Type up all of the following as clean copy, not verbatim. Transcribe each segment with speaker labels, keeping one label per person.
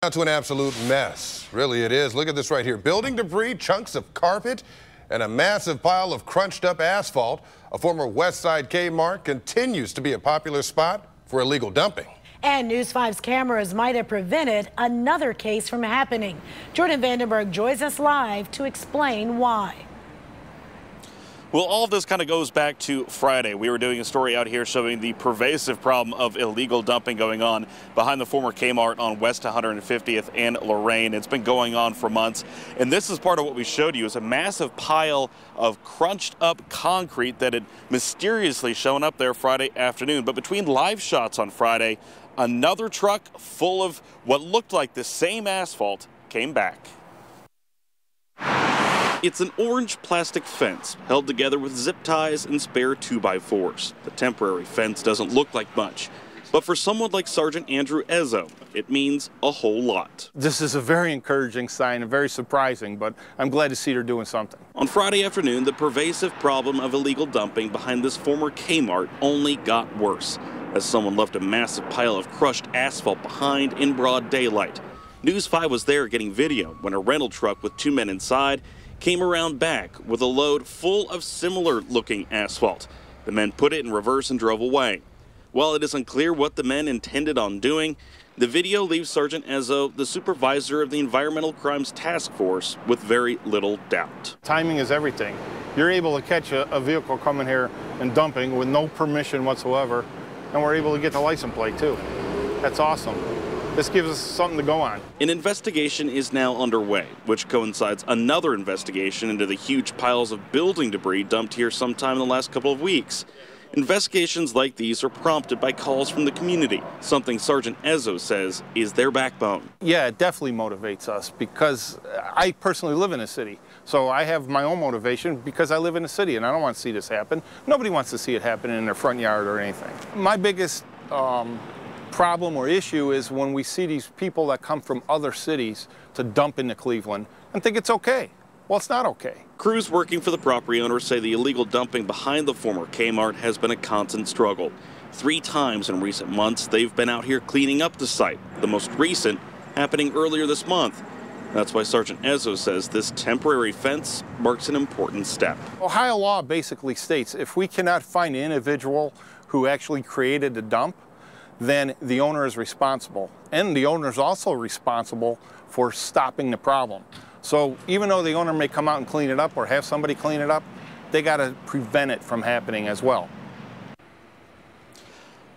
Speaker 1: Now to an absolute mess. Really it is. Look at this right here. Building debris, chunks of carpet, and a massive pile of crunched up asphalt. A former West Side Kmart continues to be a popular spot for illegal dumping.
Speaker 2: And News 5's cameras might have prevented another case from happening. Jordan Vandenberg joins us live to explain why.
Speaker 3: Well, all of this kind of goes back to Friday. We were doing a story out here showing the pervasive problem of illegal dumping going on behind the former Kmart on West 150th and Lorraine. It's been going on for months. And this is part of what we showed you, is a massive pile of crunched up concrete that had mysteriously shown up there Friday afternoon. But between live shots on Friday, another truck full of what looked like the same asphalt came back. It's an orange plastic fence held together with zip ties and spare 2x4s. The temporary fence doesn't look like much, but for someone like Sergeant Andrew Ezzo, it means a whole lot.
Speaker 4: This is a very encouraging sign and very surprising, but I'm glad to see they're doing something.
Speaker 3: On Friday afternoon, the pervasive problem of illegal dumping behind this former Kmart only got worse, as someone left a massive pile of crushed asphalt behind in broad daylight. News 5 was there getting video when a rental truck with 2 men inside came around back with a load full of similar-looking asphalt. The men put it in reverse and drove away. While it is unclear what the men intended on doing, the video leaves Sergeant Ezzo, the supervisor of the Environmental Crimes Task Force, with very little doubt.
Speaker 4: Timing is everything. You're able to catch a vehicle coming here and dumping with no permission whatsoever, and we're able to get the license plate too. That's awesome. This gives us something to go on.
Speaker 3: An investigation is now underway, which coincides another investigation into the huge piles of building debris dumped here sometime in the last couple of weeks. Investigations like these are prompted by calls from the community, something Sergeant Ezzo says is their backbone.
Speaker 4: Yeah, it definitely motivates us because I personally live in a city. So I have my own motivation because I live in a city and I don't want to see this happen. Nobody wants to see it happen in their front yard or anything. My biggest problem or issue is when we see these people that come from other cities to dump into Cleveland and think it's okay. Well, it's not okay.
Speaker 3: Crews working for the property owners say the illegal dumping behind the former Kmart has been a constant struggle. 3 times in recent months, they've been out here cleaning up the site, the most recent happening earlier this month. That's why Sergeant Ezzo says this temporary fence marks an important step.
Speaker 4: Ohio law basically states if we cannot find an individual who actually created the dump, then the owner is responsible. And the owner is also responsible for stopping the problem. So even though the owner may come out and clean it up or have somebody clean it up, they got to prevent it from happening as well.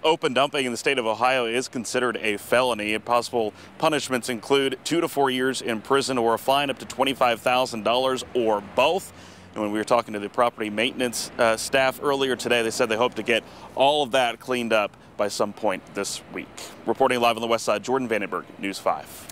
Speaker 3: Open dumping in the state of Ohio is considered a felony. Possible punishments include 2 to 4 years in prison or a fine up to $25,000 or both. And when we were talking to the property maintenance staff earlier today, they said they hope to get all of that cleaned up by some point this week. Reporting live on the west side, Jordan Vandenberg, News 5.